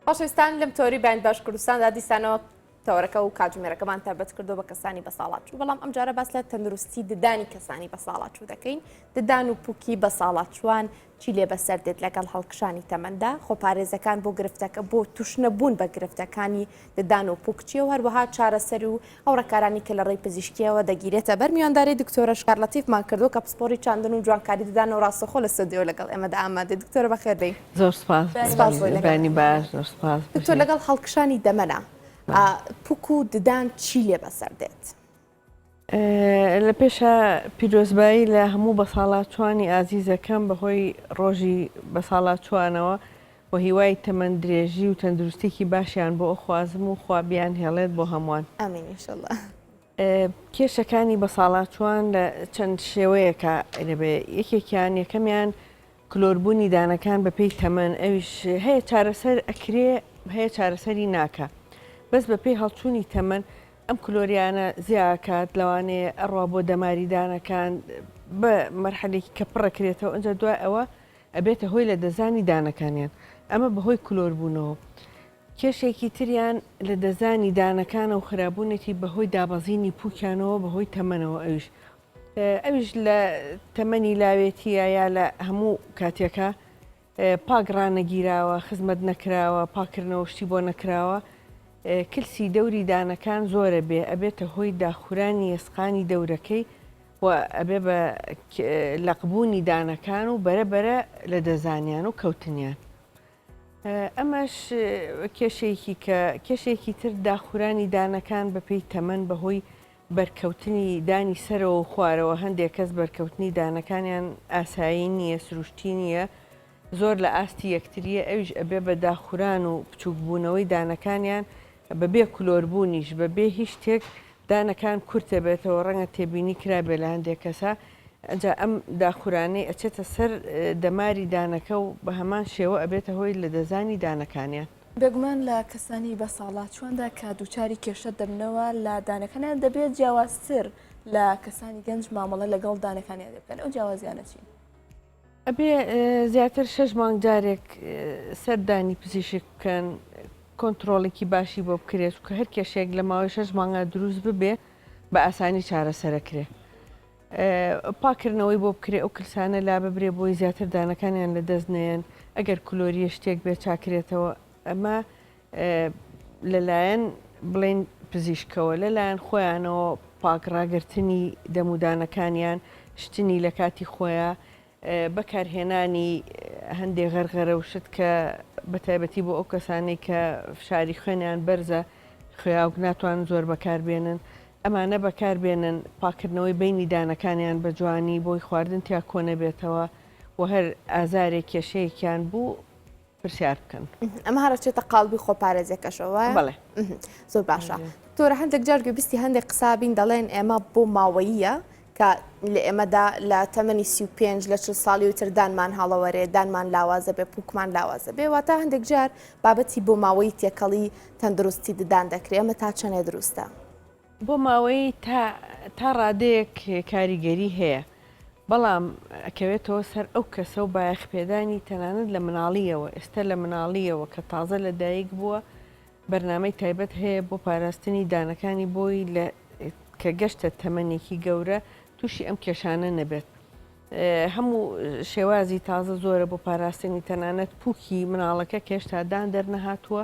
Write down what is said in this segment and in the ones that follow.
خۆشەویستان لەم تۆری بەیان باش کوردستاندا دیسانەوە تەوەرەکە و کاتژمێرەکەمان تایبەت کردو بە کەسانی بەساڵاتچوو بەڵام ئەم جارە باس لە تەندروستی ددانی کەسانی بەساڵاتچوو دەکەین ددان و پووکی بەساڵاتچوان چی لێ بەسەر دێت لەگەڵ هەڵکشانی تەمەندا خۆپارێزەکان بۆ گرفتەکە بۆ توشنەبوون بە گرفتەکانی ددان و پووک چیە و هەروەها چارەسەر و ئەو ڕێکارانی کە لە ڕێی پزیشکیەوە دەگیرێتە بەر میوانداری دکتۆرە شکارلەتیفمان کردو کە پسپۆری چاندن و جوانکاری ددان و ڕاستەخۆ لە سەدیۆ لەگەڵ ئێمەدا ئامادە دکتۆرە بەخێربێی زۆر سپاس بەنی باش زۆر سپاس دکتۆر لەگەڵ هەڵکشانی دەمەنە پووک و ددان چی لێ بەسەر دێت؟ لە پێشە پیرۆزبایی لە هەموو بەساڵاتچوانی ئازیزەکەم بەهۆی ڕۆژی بەساڵاتچوانەوە بۆ هیوای تەمەند درێژی و تەندروستێکی باشیان بۆ ئەخوازم و خوابیان هێڵێت بۆ هەمووان. ئامین ئینشەڵڵا. کێشەکانی بەساڵاتچوان لە چەند شێوەیەکە دەبێ یەکێکیان یەکەمیان کلۆربوونی دانەکان بە پێی تەمەن ئەویش هەیە چارەسەر ئەکرێ هەیە چارەسەری ناکە بەس بە پێی هەڵچوونی تەمەن ئەم کلۆریانە زیاکات لەوانەیە ئەڕوا بۆ دەماری دانەکان بە مەرحەلێکی کە پڕەکرێتەوە ئەنجا دوای ئەوە ئەبێتە هۆی لە دەزانی دانەکانیان ئەمە بەهۆی کلۆربوونەوە. کێشێکی تریان لە دەزانی دانەکانە و خراببوونێتی بەهۆی دابەزینی پووکیانەوە بەهۆی تەمەنەوە ئەویش لە تەمەنی لاوێتیە یا لە هەموو کاتێکە پاگڕانەگیراوە خزمەت نەکراوە پاکردنەوە شتی بۆ نەکراوە کلسی دەوری دانەکان زۆرە بێ ئەبێتە هۆی داخورانی ئێسقانی دەورەکەی و ئەبێ بە لەقبوونی دانەکان و بەرەبەرە لە دەزانیان و کەوتنیان. ئەمەش کێشێکی تر داخورانی دانەکان بە پێی تەمەن بەهۆی بەرکەوتنی دانی سەرەوە و خوارەوە هەندێک کەس بەرکەوتنی دانەکانیان ئاسایی نییە سروشتی نییە زۆر لە ئاستی یەکتریە ئەویش ئەبێ بە داخوران و بچووکبوونەوەی دانەکانیان بەبێ کلۆربوونیش بەبێ هیچ شتێک دانەکان کورتە بێتەوە ڕەنگە تێبینی کرابێ لە هەندێک کەسە ئەجا ئەم داخورانەی ئەچێتە سەر دەماری دانەکە و بە هەمان شێوە ئەبێتە هۆی لە دەزانی دانەکانیان. بێگومان لە کەسانی بەساڵاتچواندا کە دووچاری کێشە دەبنەوە لە دانەکانیان دەبێت جیاوازتر لە کەسانی گەنج مامەڵە لەگەڵ دانەکانیان دەبکەن ئەو جیاوازیانە چین؟ ئەبێ زیاتر 6 مانگ جارێک سەردانی پزیشک بکەن کۆنتترۆڵێکی باشی بۆ بکرێت کە هەر کێشێک لە ماوەی 6 مانگە دروست ببێ بە ئاسانی چارەسەرەکرێ. پاکردنەوەی بۆ بکرێ ئەو کلسانە لا ببرێ بۆی زیاتر دانەکانیان لە دەستنێن ئەگەر کلۆریە شتێک بێ چاکرێتەوە ئەمە لەلایەن بڵێن پزیشکەوە لەلایەن خۆیانەوە پاکڕاگررتنی دەمودانەکانیان شتنی لە کاتی خۆیان بەکارهێنانی هەندێک غەرغەرە و شت کە بەتایبەتی بۆ ئەو کەسانی کە فشاری خوێنیان بەرزە خوێاو ناتوان زۆر بەکاربێنن ئەمانە بەکاربێنن پاکردنەوەی بینی دانەکانیان بە جوانی بۆی خواردن تیا کۆنە بێتەوە و هەر ئازارێک کێشەیەکیان بوو پرسیار بکەن. ئەمە هەرچێتە قاڵبی خۆپارێزێکەشەوە بڵێ زۆر باشە. تۆرە هەندێک جار گوێبیستی هەندێک قسابین دەڵێن ئێمە بۆ ماوەیە کە لە ئێمەدا لە تەمەنی 35 لە 40 ساڵی وتر دانمان هەڵەوەرێ دانمان لاوازە بێ پووکمان لاوازە بێ واتە هەندێک جار بابەتی بۆ ماوەی تێکەڵی تەندروستی ددان دەکرێت ئەمە تا چەندێ دروستە؟ بۆ ماوەی تا ڕادەیەک کاریگەری هەیە بەڵام ئەکەوێتەوە سەر ئەو کەسە و بایەخپێدانی تەنانەت لە مناڵیەوە ئێستا لە مناڵیەوە کە تازە لە دایک بووە بەرنامەی تایبەت هەیە بۆ پاراستنی دانەکانی بۆی کە گەشتە تەمەنێکی گەورە تووشی ئەم کێشانە نەبێت. هەموو شێوازی تازە زۆرە بۆ پاراستنی تەنانەت پووکی مناڵەکە کێشتا دان دەرنەهاتووە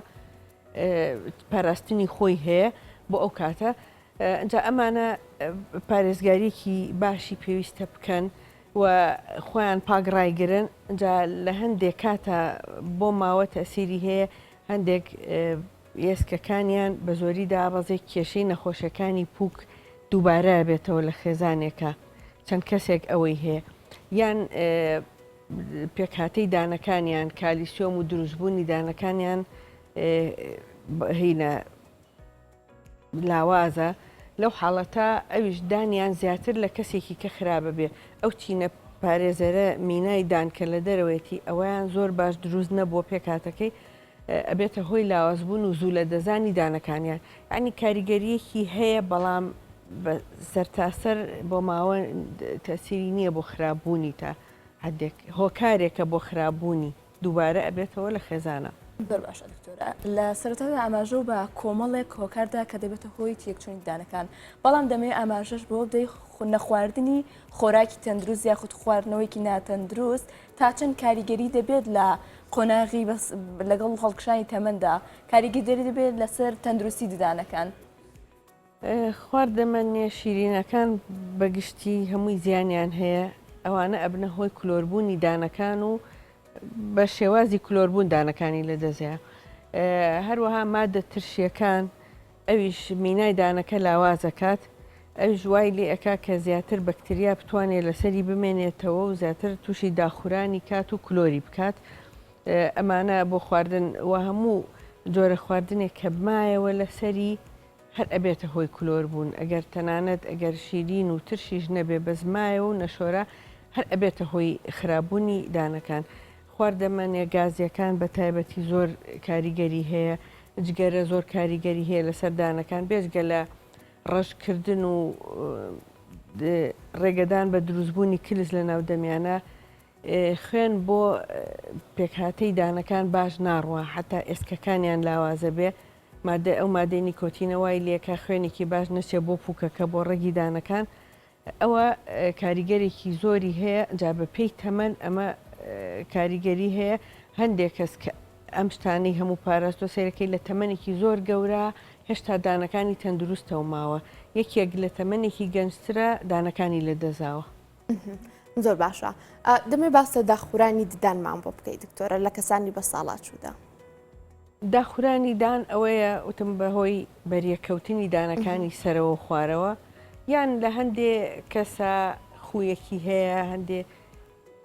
پاراستنی خۆی هەیە بۆ ئەو کاتە ئەجا ئەمانە پارێزگاریەکی باشی پێویستە بکەن و خۆیان پاگڕایگرن جا لە هەندێک کاتە بۆ ماوە تەسیری هەیە هەندێک ئێسکەکانیان بە زۆری دابەزێک کێشەی نەخۆشەکانی پووک دووبارە بێتەوە لە خێزانێکە چەند کەسێک ئەوەی هەیە یان پێکهاتەی دانەکانیان کالیسیۆم و دروستبوونی دانەکانیان هینە لاوازە لەو حاڵەتە ئەویش دانیان زیاتر لە کەسێکی کە خراپە بێ ئەو چینە پارێزەرە مینای دانکە لە دەرەوەیەتی ئەویان زۆر باش دروست نەبووە پێکاتەکەی ئەبێتە هۆی لاوازبوون و زوو لە دەزانی دانەکانیان ینی کاریگەریەکی هەیە بەڵام سەرتاسەر بۆ ماوە تەسیری نییە بۆ خراپبوونی تا هەندێک هۆکارێکە بۆ خراپبوونی دووبارە ئەبێتەوە لە خێزانە. زۆر باشە دکتۆرە لە سەرەتادا ئاماژە و بە کۆمەڵێک هۆکاردا کە دەبێتە هۆی تێکچوونی دانەکان بەڵام دەمەوێت ئاماژەش بۆ بدەی نەخواردنی خۆراکی تەندروست یاخود خواردنەوەیکی ناتەندروست تا چەند کاریگەری دەبێت لە قۆناغی لەگەڵ هەڵکشانی تەمەندا کاریگەری دەبێت لەسەر تەندروستی ددانەکان. خواردەمەنیە شیرینەکان بەگشتی هەمووی زیانیان هەیە ئەوانە ئەبنە هۆی کلۆربوونی دانەکان و بە شێوازی کلۆربوون دانەکانی لە دەزیە. هەروەها مادە ترشیەکان ئەویش مینای دانەکە لاوازەکات ئەو ژوای لێ ئەکا کە زیاتر بەکتریا بتوانێت لەسەری بمێنێتەوە و زیاتر تووشی داخورانی کات و کلۆری بکات. ئەمانە بۆ خواردن و هەموو جۆرە خواردنێک کە بمایەوە لەسەری هەر ئەبێتە هۆی کلۆر بوون ئەگەر تەنانەت ئەگەر شیرین و ترشیش نەبێ بەزمایە و نەشۆرە هەر ئەبێتە هۆی خراپبوونی دانەکان. خواردەمەنێ گازیەکان بە تایبەتی زۆر کاریگەری هەیە جگەرە زۆر کاریگەری هەیە لەسەر دانەکان بێژگە لە ڕەشکردن و ڕێگەدان بە دروستبوونی کلس لە ناودەمیانە خوێن بۆ پێکهاتەی دانەکان باش ناڕوە حتا ئێسکەکانیان لاوازە بێ مادە ئەو مادەی نیکۆتینەوەی لێکە خوێنێکی باش نەچێ بۆ پووکەکە بۆ ڕێگی دانەکان ئەوە کاریگەرێکی زۆری هەیە جا بە پێی تەمەن ئەمە کاریگەری هەیە هەندێک کەس کە ئەم شتانەی هەموو پاراستۆ سیرەکەی لە تەمەنێکی زۆر گەورە هێشتا دانەکانی تەندروستەوە ماوە یەکێک لە تەمەنێکی گەنجترە دانەکانی لە دەزاوە. زۆر باشە دەمێ باستە داخورانی ددانمان بۆ بکەیت دکتۆرە لە کەسانی بە ساڵاتچوودا. داخورانی دان ئەوەیە وتم بەهۆی بەریەکەوتنی دانەکانی سەرەوە خوارەوە یان لە هەندێ کەسە خویەکی هەیە هەندێ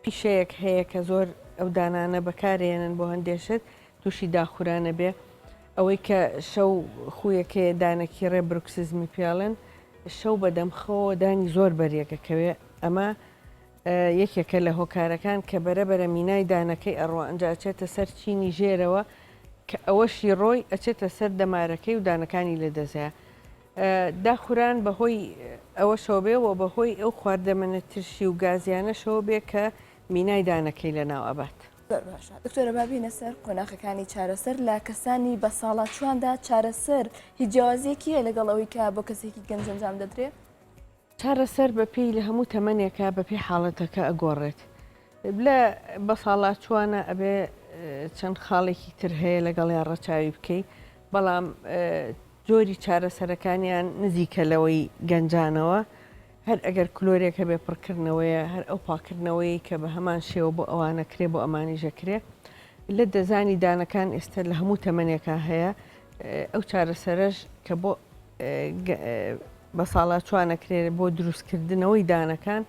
پیشەیەک هەیە کە زۆر ئەو دانانە بەکارێنن بۆ هەندێشت تووشی داخورانە بێ ئەوەی کە شەو خویەکەی دانەکی ڕێ بروکسزمی پیاڵن شەو بەدەمخەوە دانی زۆر بەریەکەکەوێ ئەمە یەکێکە لە هۆکارەکان کە بەرەبەرە مینای دانەکەی ئەڕۆ ئەنجاچێتە سەر چینی ژێرەوە کە ئەوەشی ڕۆی ئەچێتە سەر دەمارەکەی و دانەکانی لە دەزایە. داخوران بەهۆی ئەوەشەوە بێ و بەهۆی ئەو خواردەمەنە ترشی و گازیانەشەوە بێ کە مینای دانەکەی لە ناو ئەبات. دکتۆرە بابینە سەر قۆناغەکانی چارەسەر لە کەسانی بە ساڵاتچواندا چارەسەر هیچ جیازێکیە لەگەڵ ئەوەی کە بۆ کەسێکی گەنج ئەنجام دەدرێت؟ چارەسەر بەپێی لە هەموو تەمەنێکە بەپێی حاڵەتەکە ئەگۆڕێت. لە بە ساڵاتچوانە ئەبێ چەند خاڵێکی تر هەیە لەگەڵیان ڕەچاوی بکەیت بەڵام جۆری چارەسەرەکانیان نزیکە لەوەی گەنجانەوە هەر ئەگەر کلۆرێکە بێ پڕکردنەوەیە هەر ئەو پاکردنەوەی کە بە هەمان شێوە بۆ ئەوانە کرێ بۆ ئەمانی ژەکرێ لە دەزانی دانەکان ئێستا لە هەموو تەمەنێکە هەیە ئەو چارەسەرش کە بۆ بە ساڵاتچوانەکرێ بۆ دروستکردنەوەی دانەکان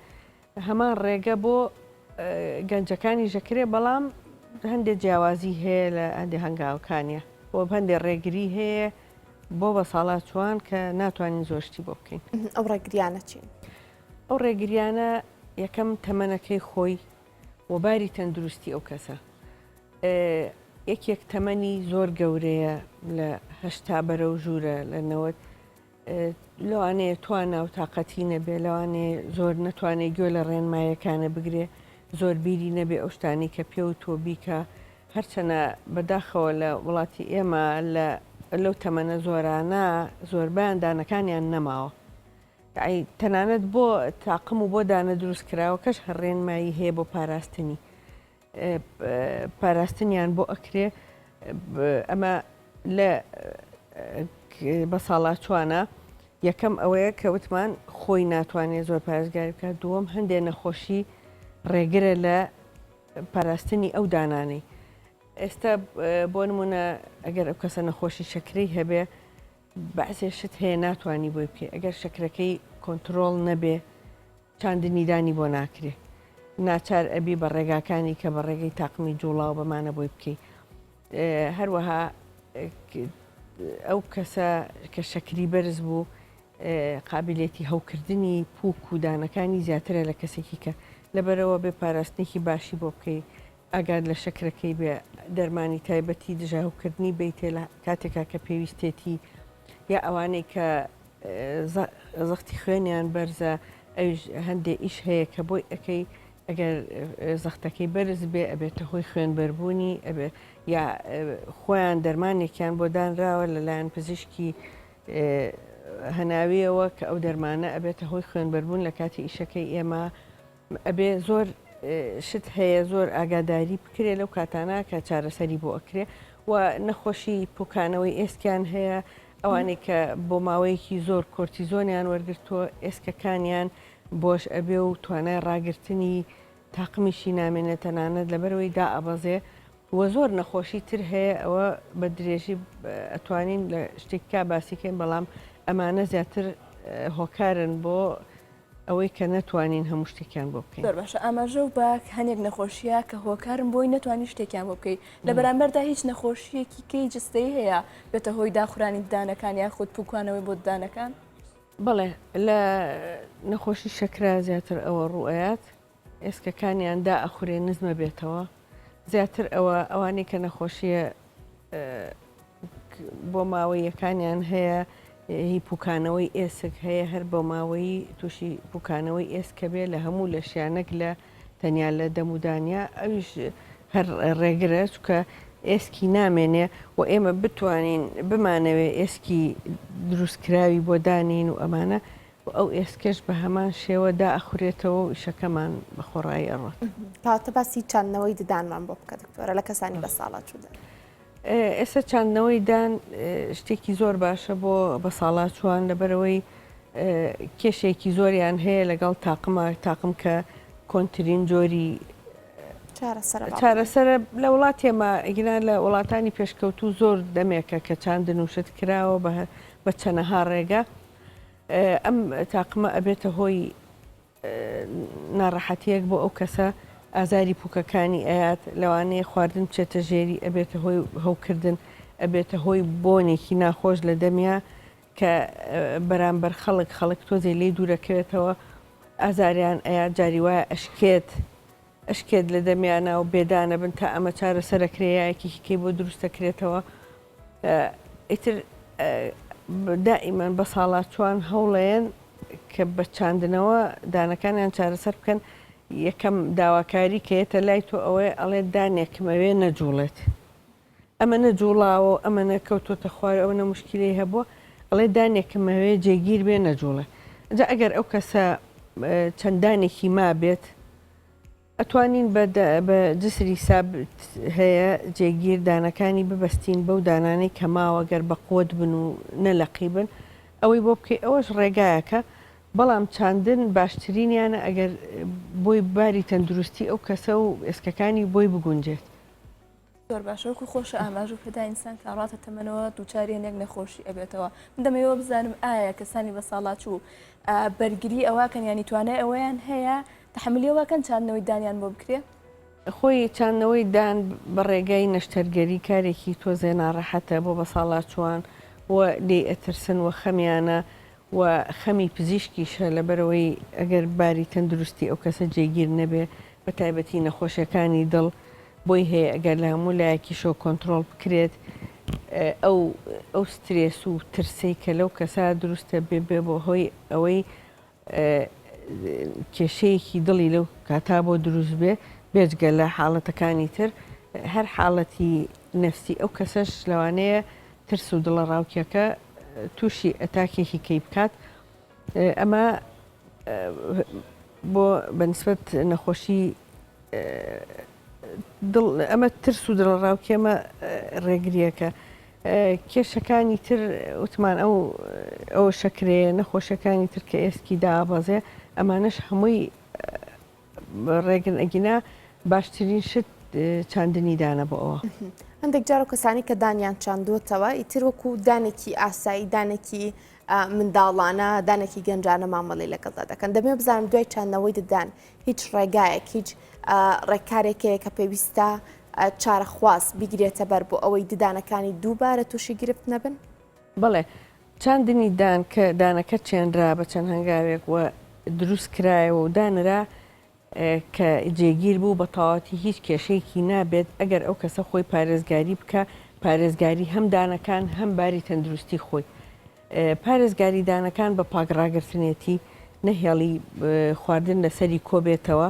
هەمان ڕێگە بۆ گەنجەکانی ژەکرێ بەڵام هەندێک جیاوازی هەیە لە هەندێک هەنگاوەکانیە بۆ هەندێک ڕێگری هەیە بۆ بە ساڵاتچوان کە ناتوانین زۆشتی بۆ بکەین. ئەو ڕێگریانە چین؟ ئەو ڕێگریانە یەکەم تەمەنەکەی خۆی و باری تەندروستی ئەو کەسە. یەکێک تەمەنی زۆر گەورەیە لە هەشتا بەرە و ژوورە لە 90 لەوانەیە توانە و تااقەتی نەبێ لەوانەیە زۆر نەتوانێت گوێ لە ڕێنمایەکانە بگرێ زۆر بیری نەبێ ئەو شتانی کە پێ و تۆ بیکە هەرچەنە بەداخەوە لە وڵاتی ئێمە لەو تەمەنە زۆرانە زۆربیان دانەکانیان نەماوە تەنانەت بۆ تاقم و بۆ دانە دروست کراوە کەش هەڕێنمایی هەیە بۆ پاراستنیان بۆ ئەکرێ ئەمە لە بە ساڵاتچوانە یەکەم ئەوەیە کە وتمان خۆی ناتوانێت زۆر پارێزگاری بکات دووەم هەندێک نەخۆشی ڕێگرە لە پاراستنی ئەو دانانەی ئێستا بۆ نمونە ئەگەر ئەو کەسە نەخۆشی شەکرەی هەبێ بەعسێ شت هەیە ناتوانانی بۆی بکە ئەگەر شەکرەکەی کۆنتترۆل نەبێ چاندنی دانی بۆ ناکرێ ناچار ئەبی بە ڕێگاکانی کە بە ڕێگەی تاقمی جوڵاو بەمانە بۆی بکەیت هەروەها ئەو کەسە کە شەکری بەرز بوو قابلێتی هەوکردنی پووک و دانەکانی زیاترە لە کەسێکی کە لەبەرەوە بێ پاراستنێکی باشی بۆ بکەیت ئاگاد لە شەکرەکەی بێ دەرمانی تایبەتی دژاوکردنی بیتێ لە کاتێکا کە پێویستێتی یا ئەوانەی کە زەختی خوێنیان بەرزە هەندێک ئیش هەیە کە بۆی ئەەکەی ئەگەر زەختەکەی بەرز بێ ئەبێتە هۆی خوێنبەربوونی یا خۆیان دەرمانێکیان بۆ دانراوە لەلایەن پزیشکی هەناویەوە کە ئەو دەرمانە ئەبێتە هۆی خوێنبەربوون لە کاتی ئیشەکەی ئێمە ئەبێ زۆر شت هەیە زۆر ئاگاداری بکرێ لەو کاتانە کە چارەسەری بۆ ئەکرێ و نەخۆشی پوکانەوەی ئێسکیان هەیە ئەوانەی کە بۆ ماوەیەکی زۆر کۆرتیزۆنیان وەرگرتووە ئێسکەکانیان بۆش ئەبێ و توانای ڕاگررتنی تاقمیشی نامێنێت تەنانەت لەبەرەوەی دا ئەبەزێ وە زۆر نەخۆشی تر هەیە ئەوە بە درێژی ئەتوانین لە شتێکا باسیکەین بەڵام ئەمانە زیاتر هۆکارن بۆ ئەوەی کە نەتوانین هەموو شتێکیان بۆ بکەین. زۆر باشە ئاماژە و باک هەنێک نەخۆشیە کە هۆکارم بۆی نەتوانانی شتێکیان بۆ بکەیت لە بەرامبەردا هیچ نەخۆشیەکی کەی جستەی هەیە بێتە هۆی داخورانی دانەکان یا خودت پوکانەوەی بۆ دانەکان؟ بەڵێ لە نەخۆشی شەکرا زیاتر ئەوە ڕوئەت ئێسکەکانیان دا ئەخورێ نزمە بێتەوە زیاتر ئەوانەی کە نەخۆشیە بۆ ماوەیەکانیان هەیە هی پوکانەوەی ئێسک هەیە هەر بۆ ماوەی تووشی پوکانەوەی ئێسکە بێ لە هەموو لە شیانەک لە تەنیا لە دەمودانیا ئەویش هەر ڕێگرە چکە ئێسکی نامێنێ و ئێمە بتوانین بمانەوێ ئێسکی دروستکراوی بۆ دانین و ئەمانە ئەو ئێسکەش بە هەمان شێوەدا ئەخورێتەوە و شەکەمان بە خۆڕایی ئەڕۆت. کاتە باسی چاندنەوەی ددانمان بۆ بکە دکتۆرە لە کەسانی بە ساڵات چوودە. ئێستا چاندنەوەی دان شتێکی زۆر باشە بۆ بە ساڵات چوان لەبەرەوەی کێشێکی زۆریان هەیە لەگەڵ تاقم کە کۆنتترین جۆری چارەسەرە لە وڵات ئێمە ئەگران لە وڵاتانی پێشکەوتو زۆر دەمێکە کە چاندن وشت کراوە بە چەنەها ڕێگە ئەم تاقمە ئەبێتە هۆی ناڕەحەتیەک بۆ ئەو کەسە ئازاری پوکەکانی ئاات لەوانەیە خواردن بچێتە ژێری ئەبێتە هۆی هەوکردن ئەبێتە هۆی بۆنێکی ناخۆش لە دەمیا کە بەرامبەر خەڵک تۆزێ لێ دوورەکەوێتەوە ئازاریان ئاات جاری وایە ئەشکێت لە دەمیانە و بێدانە بن تا ئەمە چارە سەرکرەیەکیکەی بۆ دروستەکرێتەوە ئیتر دائیمان بە ساڵات چوان هەوڵەیەن کە بە چاندنەوە دانەکانیان چارەسەر بکەن یەکەم داواکاری کەیەتە لای تۆ ئەوەی ئەڵێ دانێکمەوێ نەجوڵێت ئەمە نەجوڵاوە ئەمە نەکەوتۆتە خوار ئەوە نە مشکلەی هەبووە ئەڵێ دانێکمەوێ جێگیر بێ نەجوڵێ جا ئەگەر ئەو کەسە چەندانێکی ما بێت ئەتوانین بە جسری سابت هەیە جێگیر دانەکانی ببەستین بەو دانانەی کە ماوە گەر بە قوت بن و نەلەقی بن ئەوەی بۆ بکەی ئەوەش ڕێگایەکە بەڵام چاندن باشترینیانە ئەگەر بۆی باری تەندروستی ئەو کەسە و ئێسکەکانی بۆی بگونجێت. زۆر باشەوەکو خۆشە ئاماژ و پێدا ئینسان کاڕاتە تەمەنەوە دووچاری هەنێک نەخۆشی ئەبێتەوە من دەمەوە بزانم ئایا کەسانی بە ساڵات چوو بەرگری ئەوەکەن ینی توانای ئەوەیان هەیە تحملیەوەکەن چاندنەوەی دانیان بۆ بکرێ خۆی چاندنەوەی دان بە ڕێگای نەشتەرگەری کارێکی تۆزێ ناڕەحەتە بۆ بە ساڵات چوان و لێ ئەترسن و خەمیانە و خەمی پزیشکیشە لەبەرەوەی ئەگەر باری تەندروستی ئەو کەسە جێگیر نەبێ بە تایبەتی نەخۆشیەکانی دڵ بۆی هەیە ئەگەر لە هەموو لایەکی شۆ کۆنتترۆل بکرێت ئەو سترێس و ترسی کە لەو کەسا دروستە بێ بۆ هۆی ئەوەی کێشەیەکی دڵی لەو کاتا بۆ دروست بێ بێجگە لە حاڵەتەکانی تر هەر حاڵەتی نەفسی ئەو کەسەش لەوانەیە ترس و دڵە ڕاوکیەکە تووشی ئەتاکێکی کەی بکات ئەمە بۆ بەنسبەت نەخۆشی ئەمە ترس و دڵڕاوکی ئەمە ڕێگریەکە کێشەکانی تر وتمان ئەو شەکرەیە نەخۆشەکانی تر کە ئێسکی دابەزێ ئەمانش هەمووی ڕێگن ئەگینا باشترین شت چاندنی دانە بۆ ئەوە هەندێک جار و کەسانی کە دانیان چاندووەتەوە ئیتر وەکو دانێکی ئاسایی دانێکی منداڵانە دانێکی گەنجانە مامەڵی لەگەڵدا دەکەن دەبێت بزانم دوای چاندنەوەی ددان هیچ ڕێگایەک هیچ ڕێکارێکەیە کە پێویستە چارەخواست بیگرێتە بەر بۆ ئەوەی ددانەکانی دووبارە تووشی گرفت نەبن؟ بڵێ چاندنی دان کە دانەکە چێنرا بە چەند هەنگاوێک و دروست کرایەوە و دانرا کە جێگیر بوو بە تەواوەتی هیچ کێشەیەکی نابێت ئەگەر ئەو کەسە خۆی پارێزگاری بکە پارێزگاری هەم دانەکان هەم باری تەندروستی خۆی پارێزگاری دانەکان بە پاگڕاگرتنێتی نەهێڵی خواردن لەسەری کۆبێتەوە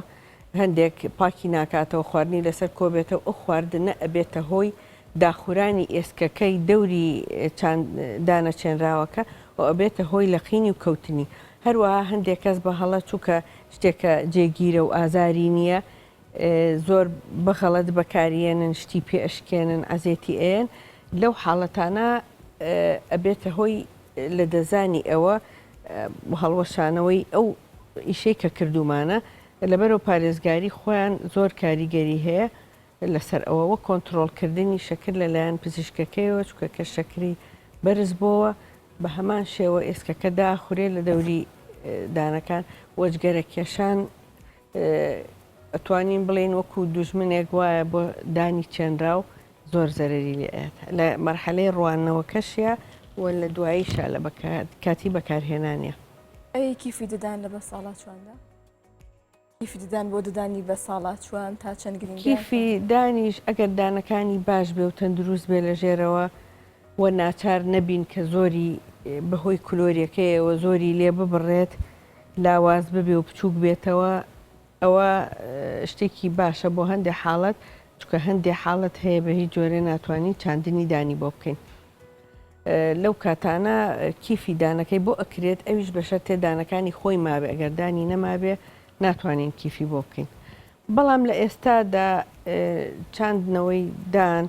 هەندێک پاکی ناکاتەوە خواردنی لەسەر کۆبێتەوە ئەو خواردنە ئەبێتە هۆی داخورانی ئێسکەکەی دەوری دانەچێنراوەکە و ئەبێتە هۆی لەقینی و کەوتنی. هەروەها هەندێک کەس بە هەڵە چووکە شتێکە جێگیرە و ئازاری نییە زۆر بەخەڵەت بەکارێنن شتی پێ ئەشکێنن ئازێتی ئێن لەو حاڵەتانە ئەبێتە هۆی لە دەزانی ئەوە هەڵوەشانەوەی ئەو ئیشەی کە کردومانە لەبەرەوە پارێزگاری خۆیان زۆر کاریگەری هەیە لەسەر ئەوەوە کۆنتترۆلکردنی شەکر لەلایەن پزیشکەکەیەوە چکە کە شەکری بەرز بۆوە بە هەمان شێوە ئێسکەکە داخورێ لە دەوری دانەکان وەجگەرە کێشان ئەتوانین بڵێن وەکو دوژمنێک وایە بۆ دانی چێنرا و زۆر زەرری لێت لە مەرحەلەی ڕوانەوە کەشە و لە دواییشە لە کاتی بەکارهێنانە. ئەی کیفی ددان لە بە ساڵات چواندا؟ کیفی ددان بۆ ددانی بە ساڵات چوان تا چەند گرنگ؟ کیفی دانیش ئەگەر دانەکانی باش بێ و تەندروست بێ لە ژێرەوە و ناچار نەبین کە زۆری بەهۆی کلۆریەکەیەوە زۆری لێ ببڕێت لاواز ببێ و بچووک بێتەوە ئەوە شتێکی باشە بۆ هەندێک حاڵەت چکە هەندێک حاڵەت هەیە بە هیچ جۆرە ناتوانین چاندنی دانی بۆ بکەین. لەو کاتانە کیفی دانەکەی بۆ ئەکرێت ئەویش بەشە تێدانەکانی خۆی مابێ ئەگەر دانی نەمابێ ناتوانین کیفی بۆ بکەین. بەڵام لە ئێستادا چاندنەوەی دان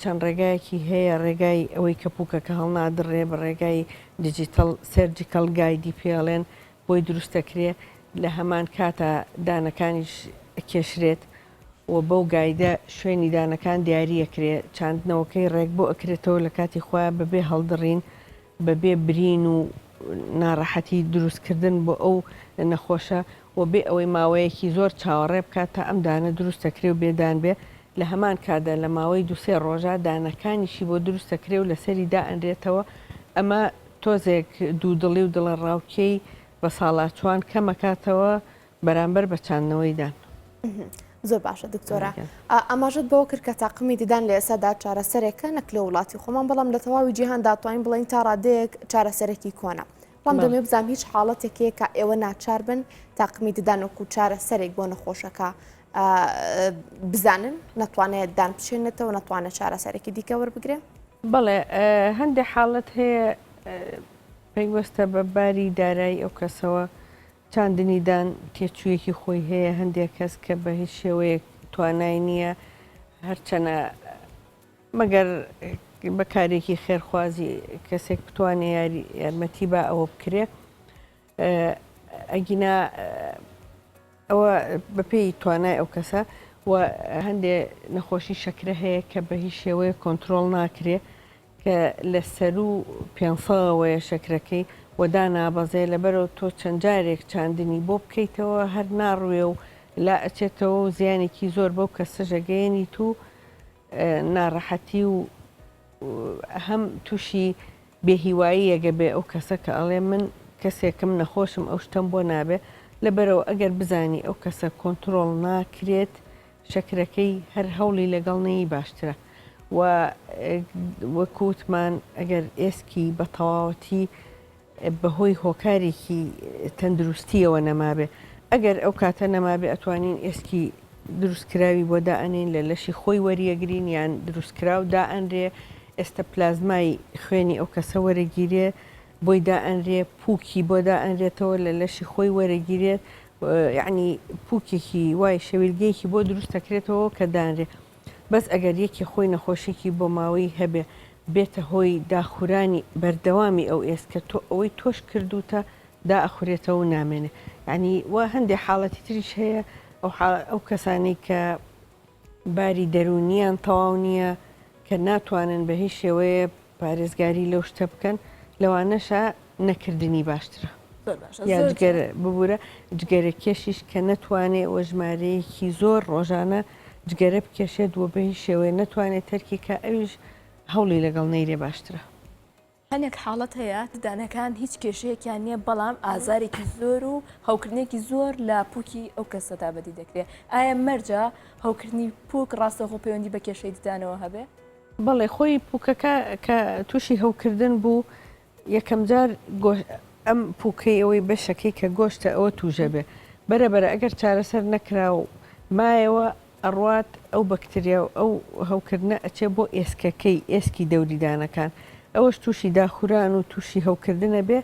چەند ڕێگایەکی هەیە ڕێگای ئەوەی کە پووکەکە هەڵنادڕێ بە ڕێگای دیجیتەل سەرجیکەڵ گایدی پێڵێن بۆی دروستەکرێ لە هەمان کاتە دانەکانیش کێشرێت و بەو گایدە شوێنی دانەکان دیاریەکرێ چاندنەوەکەی ڕێک بۆ ئەکرێتەوە لە کاتی خۆیان بەبێ هەڵدڕین بەبێ برین و ناڕەحەتی دروستکردن بۆ ئەو نەخۆشە و بێ ئەوەی ماوەیەکی زۆر چاوەڕێ بکات تا ئەم دانە دروستەکرێ و بێدان بێ لە هەمان کادا لە ماوەی دوسێ ڕۆژە دانەکانیشی بۆ دروستەکرێ و لەسەری دائەنرێتەوە ئەمە تۆزێک دوودڵی و دڵە ڕاوکەی بە ساڵاتچوان کەمەکاتەوە بەرامبەر بە چاندنەوەی دان. زۆر باشە دکتۆرە ئەماژت بەوە کرد کە تاقمی ددان لە ئێسادا چارەسەرێکە نەک لە وڵاتی خۆمان بەڵام لە تەواوی جیهان داتوانین بڵین تا ڕادەیەک چارەسەرێکی کۆنا بەڵام دەمێ بزانام هیچ حاڵەتێکەیە کە ئێوە ناچار بن تاقمی ددان وەکو چارەسەرێک بۆ نەخۆشەکە بزانن نەتوانێت دان بچێنێتەوە نەتوانێت چارەسەرێکی دیکە وەربگرێ؟ بەڵێ هەندێک حاڵەت هەیە پێیوەستە بە باری دارایی ئەو کەسەوە چاندنی دان تێچوویەکی خۆی هەیە هەندێک کەس کە بە هیچ شێوەیەک توانای نییە هەرچەنە مەگەر بەکارێکی خێرخوازی کەسێک بتوانێت یارمەتی بە ئەوە بکرێ ئەگینا ئەوە بەپێی توانای ئەو کەسە و هەندێک نەخۆشی شەکرە هەیە کە بە هیچ شێوەیە کۆنتترۆل ناکرێ کە لە سەر و پێنسەوەیە شەکرەکەی وەدا نابەزێ لەبەرەوە تۆ چەند جارێک چاندنی بۆ بکەیتەوە هەر ناڕوێ و لا ئەچێتەوە و زیانێکی زۆر بەو کەسە ژەگەیەنی تو ناڕەحەتی و هەم تووشی بێهیوایی ئەگە بێ ئەو کەسە کە ئەڵێ من کەسێکم نەخۆشم ئەو شتم بۆ نابێ لەبەرەوە ئەگەر بزانی ئەو کەسە کۆنتترۆل ناکرێت شەکرەکەی هەر هەوڵی لەگەڵنەی باشترە و وەکوتمان ئەگەر ئێسکی بە تەواوەتی بەهۆی هۆکارێکی تەندروستیەوە نەمابێ ئەگەر ئەو کاتە نەمابێ ئەتوانین ئێسکی دروستکراوی بۆ دائەنین لە لەشی خۆی وەریەگرین یان دروستکراو دائەنرێ ئێستا پلازمای خوێنی ئەو کەسە وەرەگیرێ بۆی دائەنرێ پووکی بۆ دائەنرێتەوە لە لەشی خۆی وەرەگیرێت یعنی پووکێکی وای شەویلگەیەکی بۆ دروستەکرێتەوە کە دانرێ بەس ئەگەر یەکی خۆی نەخۆشیێکی بۆ ماوەی هەبێ بێتە هۆی داخورانی بەردەوامی ئەو ئێسکە تۆ ئەوەی تۆش کردوتە دائەخورێتەوە و نامێنێ ینی وا هەندێک حاڵەتی تریش هەیە ئەو کەسانی کە باری دەرونیان تەواو نییە کە ناتوانن بە هیچ شێوەیە پارێزگاری لەو شتە بکەن لەوانەشە نەکردنی باشترە یا جگەرە ببوورە جگەرە کێشیش کە نەتوانێت وە ژمارەیەکی زۆر ڕۆژانە جگەرە بکێشێت وە بە هیچ شێوەیە نەتوانێت تەرکی کە ئەویش هەوڵی لەگەڵ نەیرێ باشترە. هەنێک حاڵەت هەیە ددانەکان هیچ کێشەیەکیان نییە بەڵام ئازارێکی زۆر و هەوکردنێکی زۆر لە پووکی ئەو کەسەدا بەدی دەکرێت ئایا مەرجە هەوکردنی پووک ڕاستەخۆ پەیوەندی بە کێشەی ددانەوە هەبێ؟ بەڵێ خۆی پووکەکە کە تووشی هەوکردن بوو یەکەم جار ئەم پووکەی ئەوەی بەشەکەی کە گۆشتە ئەوە توژە بێ بەرەبەرە ئەگەر چارەسەر نەکرا و مایەوە ئەڕوات ئەو بەکتریا و ئەو هەوکردنە ئەچێ بۆ ئێسکەکەی ئێسکی دەوریدانەکان ئەوەش تووشی داخوران و تووشی هەوکردنە بێ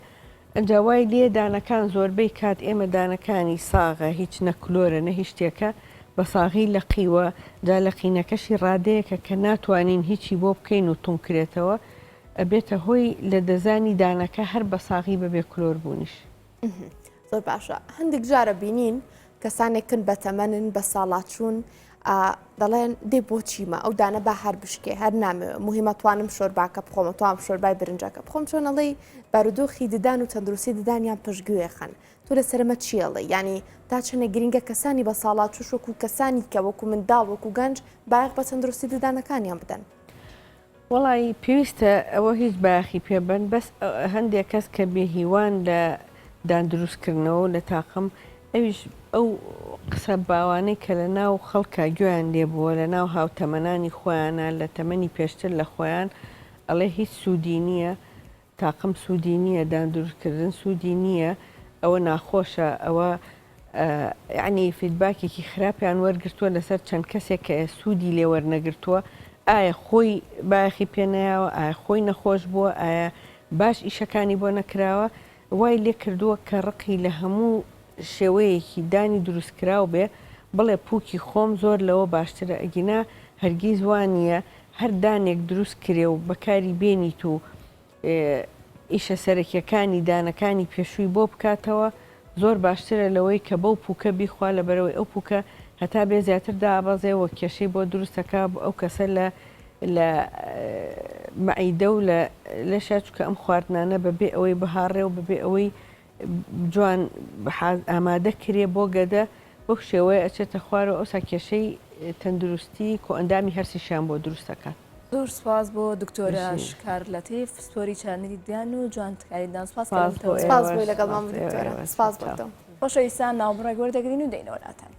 ئەنجاوای لێ دانەکان زۆربەی کات ئێمە دانەکانی ساغە هیچ نەکلۆرە نە هیچ شتێکە بە ساغی لە قیوە جا لە قینەکەشی ڕادەیەکە کە ناتوانین هیچی بۆ بکەین و تونکرێتەوە ئەبێتە هۆی لە دەزانی دانەکە هەر بە ساغی بەبێ کلۆر بوونیش. زۆر باشە هەندێک جارە بینین کەسانێکن بە تەمەنن بە ساڵاتچوون دەڵێن دێ بۆ چیمە ئەو دانە با هەر بشکێ هەر نامێ مهمەتوانم شۆرباکە بخۆمە توانم شۆربای برنجەکە بخۆم چۆنەڵی بارودۆخی ددان و تەندروستی ددانیان پشتگوێخەن تۆ لە سەرمە چیەڵێ ینی تا چنە گرینگە کەسانی بە ساڵاتچوش وەکو کەسانی کە وەکو منداڵ وەکو گەنج باەق بە تەندروستی ددانەکانیان بدەن. وڵی پێویستە ئەوە هیچ باخی پێبن بەس هەندێک کەس کە بێهیوان لە دادروستکردنەوە لە تاقم ئەویش ئەو قسە باوانەی کە لە ناو خەڵکە گویان لێبووە لە ناو هاوتەمەنانی خۆیانە لە تەمەنی پێشتر لە خۆیان ئەڵێ هیچ سوودی نییە تاقم سوودی نییە دادروستکردن سوودی نییە ئەوە ناخۆشە ئەوە یعنی فیدباکێکی خراپیان وەرگرتووە لەسەر چەند کەسێک کە سوودی لێ وەرنەگرتووە ئایا خۆی باخی پێنەیەوە ئایا خۆی نەخۆش بووە ئایا باش ئیشەکانی بۆ نەکراوە وای لێ کردووە کە ڕقی لە هەموو شێوەیەکی دانی دروستکرااو بێ بڵێ پووکی خۆم زۆر لەوە باشترە ئەگینا هەرگیز وانە هەر دانێک دروست کرێ و بەکاری بێنیت و ئیشە سەرەکیەکانی دانەکانی پێشووی بۆ بکاتەوە زۆر باشترە لەوەی کە بەو پووکە بیخوا لە بەرەوەی ئەو پووکە هەتا بێ زیاتر دابەزێەوە کێشەی بۆ دروستەکە ئەو کەسە لە مەعیدە و لە شاچکە ئەم خواردنانە بەبێ ئەوەی بەهاڕێ و بەبێ ئەوەی جوان ئامادە کرێ بۆ گەدە بۆ شێوەیە ئەچێتە خوارەوە ئەوسا کێشەی تەندروستی کۆ ئەندامی هەرسیشان بۆ دروستەکات. زۆر سپاس بۆ دکتۆرە شکارلەتیف سپۆری چارنەری دیان و جوانتکاریدان سپاس لەگەڵ مام دکتۆرە سپاس بۆتەوە. خۆشەویستان ناوبڕێک وەردەگرین و دەینەوە لاتان.